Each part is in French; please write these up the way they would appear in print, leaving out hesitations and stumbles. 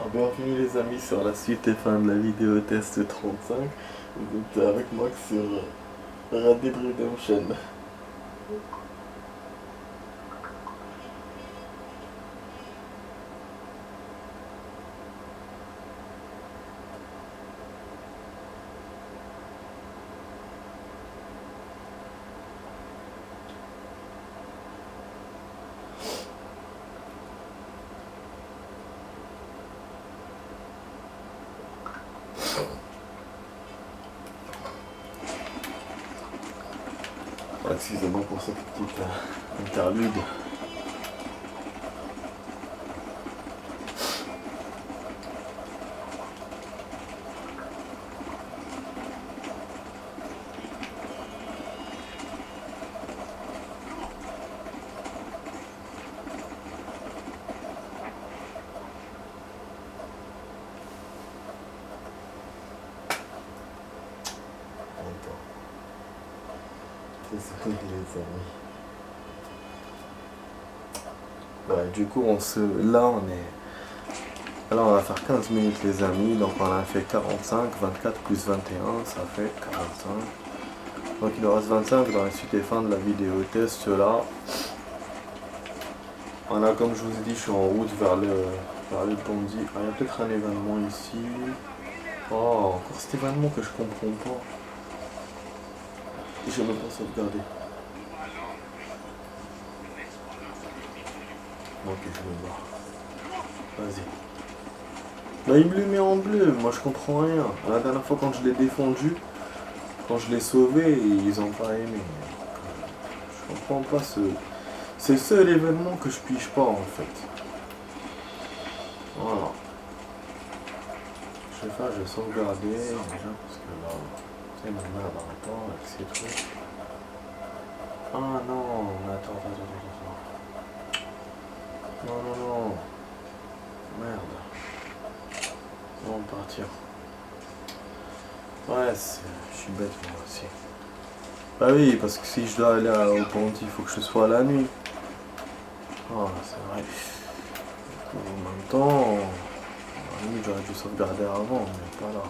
Alors bienvenue les amis sur la suite et fin de la vidéo test 35. Vous êtes avec moi sur Red Dead Redemption. Excusez-moi pour cette petite interlude. Désolé les amis. Ouais, du coup là on va faire 15 minutes les amis, donc on a fait 45, 24 plus 21, ça fait 45. Donc il nous reste 25 dans la suite et fin de la vidéo test là. On a, comme je vous ai dit, je suis en route vers le bandit. Ah, il y a peut-être un événement ici. Oh, encore cet événement que je comprends pas. J'ai même pas sauvegardé. Ok, je me barre. Vas-y. Bah, il me le met en bleu, moi je comprends rien. La dernière fois quand je l'ai défendu, quand je l'ai sauvé, ils ont pas aimé. Je comprends pas ce... C'est le seul événement que je pige pas en fait. Voilà. Je vais sauvegarder déjà parce que là, c'est ma mère dans le temps avec ces trucs. Ah non, attends. Non. Merde. On va partir. Ouais, je suis bête moi aussi. Bah oui, parce que si je dois aller au Ponty, il faut que je sois à la nuit. Ah, c'est vrai. En même temps, à la nuit, j'aurais dû sauvegarder avant, mais pas là.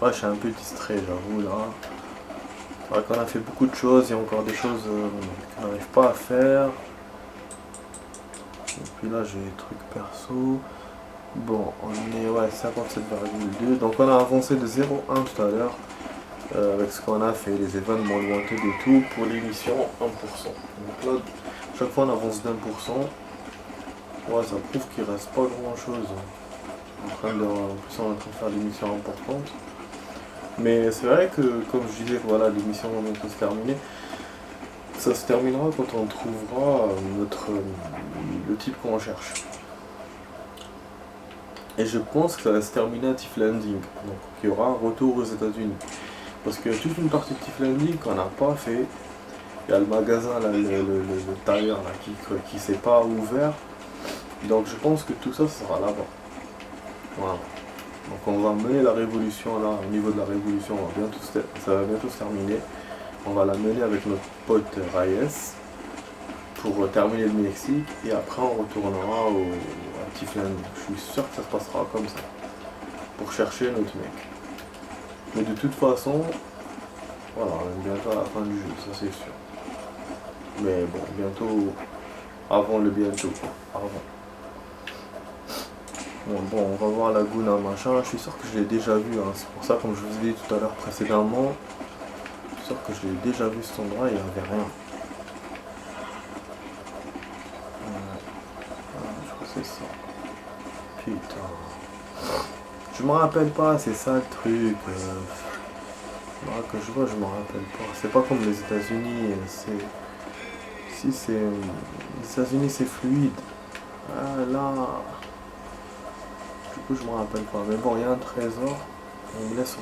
Ouais, je suis un peu distrait, j'avoue, là. C'est vrai qu'on a fait beaucoup de choses, il y a encore des choses qu'on n'arrive pas à faire. Et puis là, j'ai des trucs perso. Bon, on est, ouais, 57,2. Donc on a avancé de 0,1 tout à l'heure. Avec ce qu'on a fait, les événements lointains et tout, pour l'émission 1%. Donc là, chaque fois on avance d'1%. Ouais, ça prouve qu'il reste pas grand chose. En plus, on est en train de faire des missions importantes. Mais c'est vrai que, comme je disais, voilà, l'émission va bientôt se terminer. Ça se terminera quand on trouvera le type qu'on cherche. Et je pense que ça va se terminer à Tiff Landing. Donc il y aura un retour aux États-Unis. Parce que toute une partie de Tiff Landing qu'on n'a pas fait. Il y a le magasin, là, le tailleur là, qui s'est pas ouvert. Donc je pense que tout ça sera là-bas. Voilà. Donc on va mener la révolution là, au niveau de la révolution, ça va bientôt se terminer. On va la mener avec notre pote Reyes pour terminer le Mexique et après on retournera à Tiffland. Je suis sûr que ça se passera comme ça. Pour chercher notre mec. Mais de toute façon, voilà, on est bientôt à la fin du jeu, ça c'est sûr. Mais bon, bientôt, avant le bientôt, avant. Bon, on va voir Laguna machin, je suis sûr que je l'ai déjà vu, hein. C'est pour ça, comme je vous ai dit tout à l'heure précédemment, je suis sûr que je l'ai déjà vu cet endroit, il n'y avait rien. Je crois que c'est ça. Putain. Je me rappelle pas, c'est ça le truc. Là que je vois, je me rappelle pas. C'est pas comme les États-Unis, Si c'est... Les États-Unis c'est fluide. Ah là... Du coup je me rappelle pas. Mais bon, il y a un trésor. On me laisse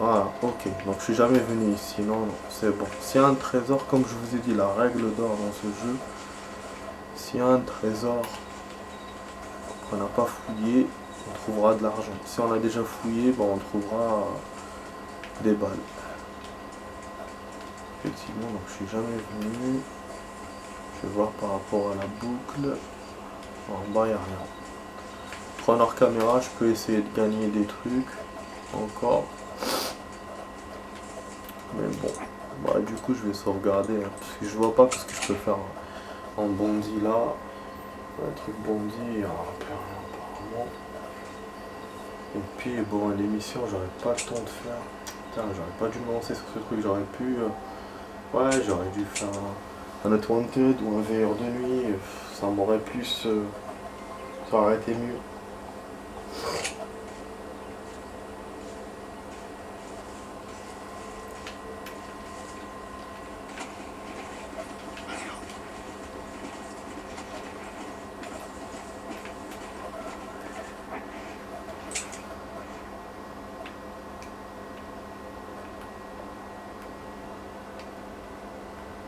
Ah ok, donc je suis jamais venu ici. Non, c'est bon. S'il y a un trésor, comme je vous ai dit, la règle d'or dans ce jeu. S'il y a un trésor qu'on n'a pas fouillé, on trouvera de l'argent. Si on a déjà fouillé, bon, on trouvera des balles. Effectivement, donc je suis jamais venu. Je vais voir par rapport à la boucle. En bas, il n'y a rien. Preneur caméra, je peux essayer de gagner des trucs. Encore. Mais bon. Bah, du coup, je vais sauvegarder. Hein, parce que je vois pas ce que je peux faire en bondi là. Un truc bondi, il n'y aura plus rien apparemment. Et puis, bon, l'émission, j'aurais pas le temps de faire. Putain, j'aurais pas dû me lancer sur ce truc. J'aurais pu. Ouais, j'aurais dû faire un Not Wanted ou un VR de nuit. Ça m'aurait plus. Ça aurait été mieux.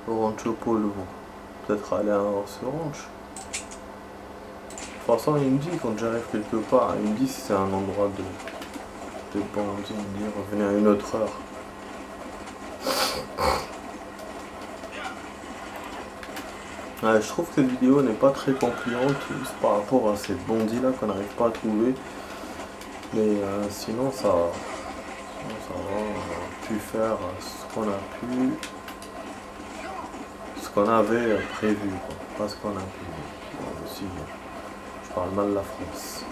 Rancho Polvo. Peut-être aller à ce ranch. De toute façon, il me dit quand j'arrive quelque part, il me dit si c'est un endroit de bandits, il me dit revenez à une autre heure. Ouais, je trouve que cette vidéo n'est pas très concluante juste par rapport à ces bandits là qu'on n'arrive pas à trouver. Mais sinon ça va, on a pu faire ce qu'on a pu, ce qu'on avait prévu, quoi. Pas ce qu'on a pu. Bon, aussi, je parle mal la France.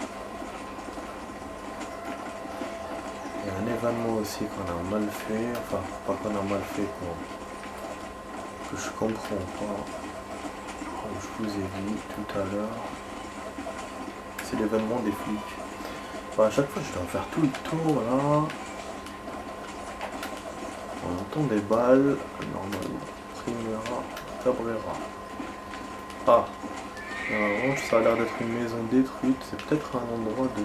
Il y a un événement aussi qu'on a mal fait, enfin pas qu'on a mal fait, quoi, que je comprends pas, comme je vous ai dit tout à l'heure, c'est l'événement des flics. Enfin, à chaque fois je dois faire tout le tour là, on entend des balles, normalement, Primera, Cabrera. Ah, ça a l'air d'être une maison détruite, c'est peut-être un endroit de...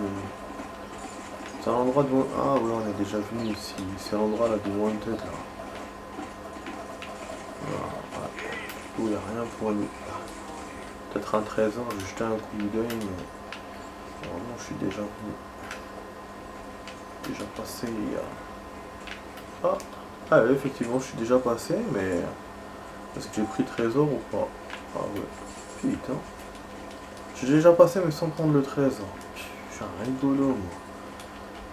C'est un endroit de... Ah oui, on est déjà venu ici. C'est l'endroit là de Wanted là. Voilà. Du coup, il n'y a rien pour nous. Peut-être un trésor, j'ai jeté un coup d'œil, mais... Normalement, je suis déjà venu. Déjà passé il y a... Ah, ah oui, effectivement, je suis déjà passé, mais... Est-ce que j'ai pris trésor ou pas? Ah ouais. Putain. J'ai déjà passé, mais sans prendre le trésor. Je suis un rigolo, moi.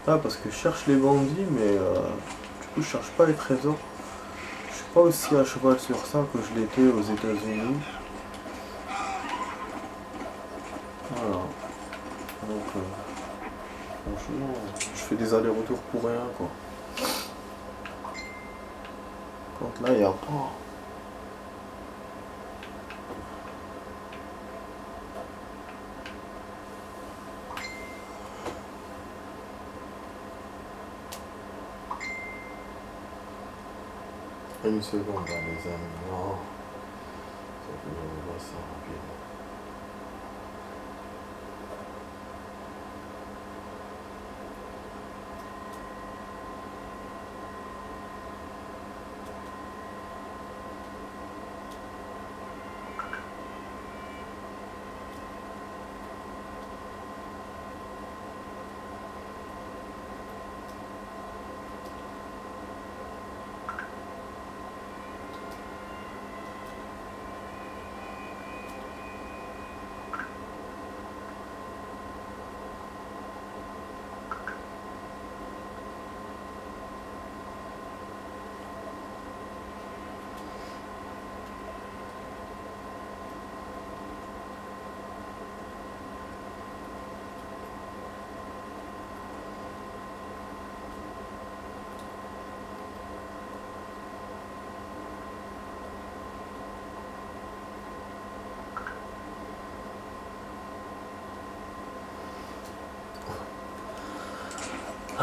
Ah, parce que je cherche les bandits, mais du coup, je cherche pas les trésors. Je suis pas aussi à cheval sur ça que je l'étais aux États-Unis. Voilà. Donc, franchement, je fais des allers-retours pour rien, quoi. Donc là, il y a pas. Une seconde, hein, les amis. Non. Ça fait que on voit ça rapidement.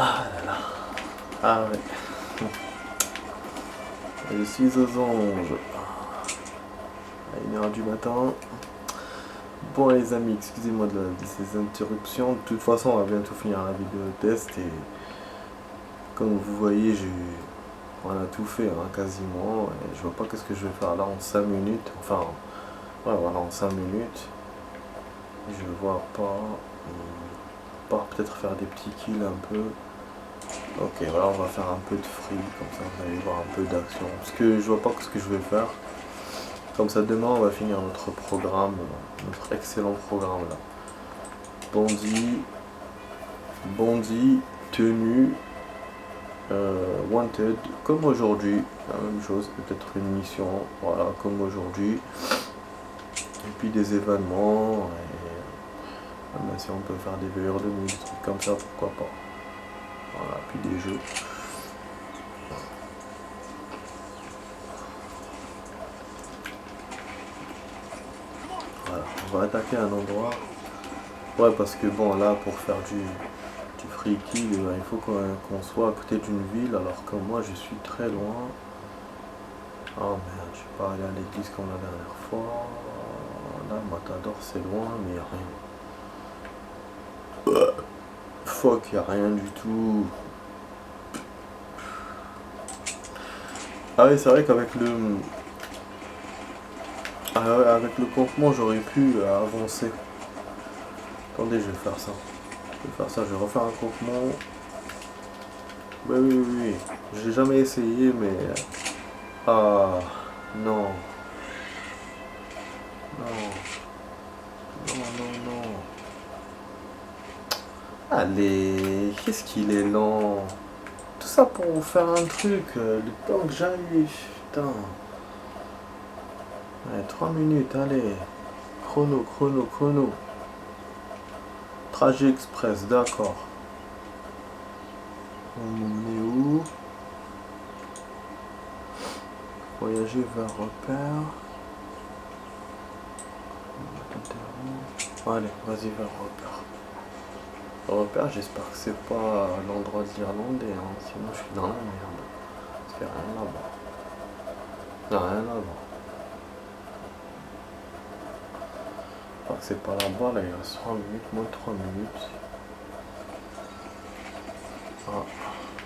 Ah là là. Ah ouais. Les 6 aux anges. À 1h du matin. Bon les amis, excusez-moi de ces interruptions. De toute façon, on va bientôt finir la vidéo de test et comme vous voyez, on a tout fait hein, quasiment. Et je vois pas qu'est-ce que je vais faire là en 5 minutes. Enfin, ouais, voilà, en 5 minutes. Je vois pas. Part peut-être faire des petits kills un peu. Ok, voilà, on va faire un peu de free, comme ça vous allez voir un peu d'action. Parce que je vois pas ce que je vais faire. Comme ça, demain, on va finir notre programme, notre excellent programme là. Bandit, tenue, wanted, comme aujourd'hui, la même chose, peut-être une mission, voilà, comme aujourd'hui. Et puis des événements, et ben, si on peut faire des veilleurs de nuit, des trucs comme ça, pourquoi pas. Voilà, puis des jeux. Voilà, on va attaquer un endroit. Ouais, parce que bon, là, pour faire du free kill, il faut qu'on soit à côté d'une ville, alors que moi, je suis très loin. Oh merde, je suis pas allé à l'église comme la dernière fois. Là, Matador, c'est loin, mais il n'y a rien. Fuck, il n'y a rien du tout. Ah oui, c'est vrai qu'avec avec le campement, j'aurais pu avancer. Attendez, je vais faire ça. Je vais refaire un campement. Oui, oui, oui, oui. J'ai jamais essayé, mais... Ah, non. Non. Non, non, non. Allez, qu'est-ce qu'il est lent. Tout ça pour faire un truc, le temps que j'arrive, putain. Ouais, 3 minutes, allez. Chrono. Trajet express, d'accord. On est où? Voyager vers repère. Allez, vas-y vers repère. Repère, j'espère que c'est pas l'endroit de l'Irlandais, hein. Sinon je suis dans la merde. Parce qu'il n'y a rien là-bas. Il n'y a rien là-bas. J'espère que c'est pas là-bas, là il reste 3 minutes, moins de 3 minutes. Ah,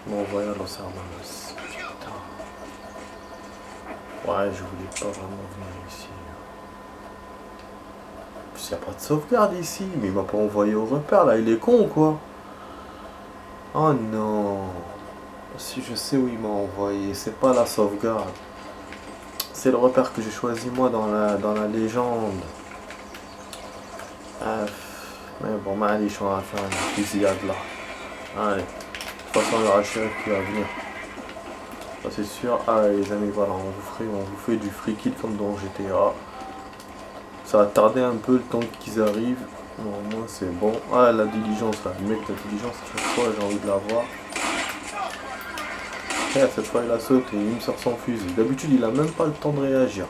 bon, voyons Los Hermanos. Putain. Ouais, je voulais pas vraiment venir ici. Il n'y a pas de sauvegarde ici, mais il m'a pas envoyé au repère là, il est con ou quoi? Oh non. Si je sais où il m'a envoyé, c'est pas la sauvegarde. C'est le repère que j'ai choisi moi dans la légende. Mais bon, allez, on va faire une fusillade là. Allez. De toute façon, il y aura le shérif qui va venir. Ça c'est sûr. Allez les amis, voilà, on vous fait du free kill comme dans GTA. Ça va tarder un peu le temps qu'ils arrivent. Bon, moi c'est bon. Ah, la diligence là. Le mec, la diligence, à chaque fois j'ai envie de la voir. Cette fois il a sauté, il me sort son fusil. D'habitude il a même pas le temps de réagir.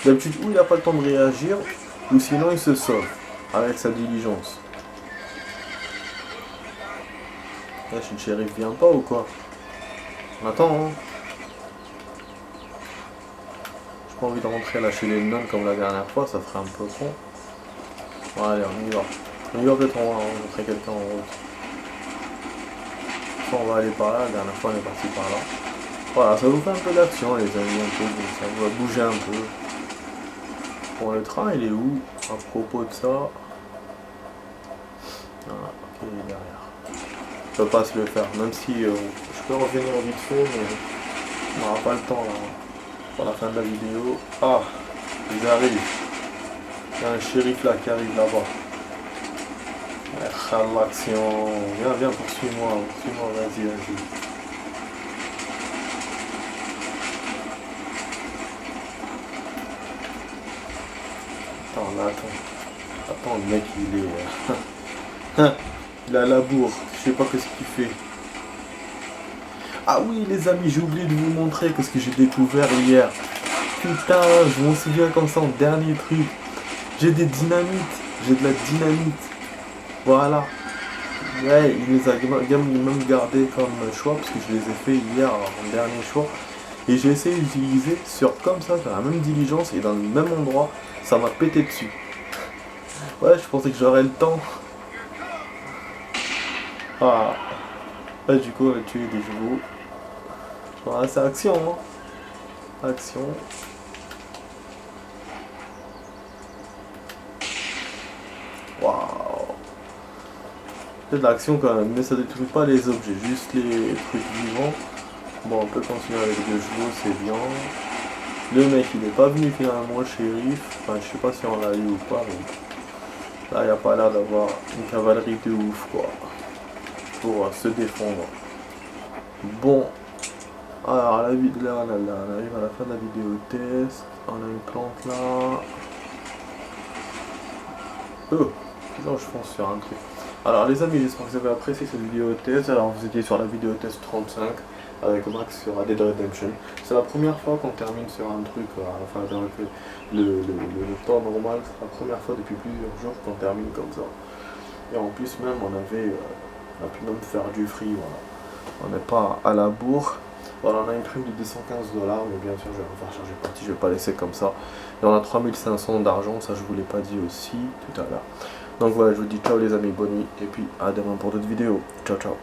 D'habitude ou il a pas le temps de réagir, ou sinon il se sauve avec sa diligence. Là si le shérif vient pas ou quoi? On attend hein. J'ai pas envie de rentrer là chez les nonnes comme la dernière fois, ça ferait un peu con. Bon, allez on y va. On y va peut-être on va rencontrer quelqu'un en route. On va aller par là, la dernière fois on est parti par là. Voilà, ça vous fait un peu d'action les amis, un peu, ça va bouger un peu. Bon, le train il est où à propos de ça? Ah, ok, il est derrière. Je peux pas se le faire, même si je peux revenir vite fait, mais on n'aura pas le temps là, pour la fin de la vidéo. Ah, ils arrivent. Il y a un shérif là qui arrive là-bas. L'action. Viens, poursuis-moi, vas-y. Attends, le mec il est... il a la bourre, je sais pas ce qu'il fait. Ah oui les amis, j'ai oublié de vous montrer ce que j'ai découvert hier. Putain, je m'en souviens comme ça en dernier truc. J'ai des dynamites, j'ai de la dynamite. Voilà. Ouais, il les a même gardé comme choix parce que je les ai fait hier en dernier choix. Et j'ai essayé d'utiliser sur comme ça, dans la même diligence et dans le même endroit. Ça m'a pété dessus. Ouais, je pensais que j'aurais le temps. Ah. Là, du coup, on a tué des chevaux. Voilà, c'est action, hein. Action. Waouh. C'est de l'action quand même, mais ça détruit pas les objets, juste les trucs vivants. Bon, on peut continuer avec 2 chevaux, c'est bien. Le mec il est pas venu finalement, le shérif. Enfin, je sais pas si on l'a eu ou pas, mais là il n'y a pas l'air d'avoir une cavalerie de ouf quoi. Pour se défendre. Bon, alors là, on arrive à la fin de la vidéo test. On a une plante là. Oh, non, je fonce sur un truc. Alors les amis, j'espère que vous avez apprécié cette vidéo test. Alors vous étiez sur la vidéo test 35 avec Max sur Red Dead Redemption. C'est la première fois qu'on termine sur un truc, enfin avec le temps normal, c'est la première fois depuis plusieurs jours qu'on termine comme ça. Et en plus même on a pu même faire du free, voilà. On n'est pas à la bourre. Voilà, on a une prime de 215 $, mais bien sûr je vais refaire charger partie, je vais pas laisser comme ça. Et on a 3500 d'argent, ça je vous l'ai pas dit aussi tout à l'heure. Donc voilà, je vous dis ciao les amis, bonne nuit, et puis à demain pour d'autres vidéos. Ciao ciao.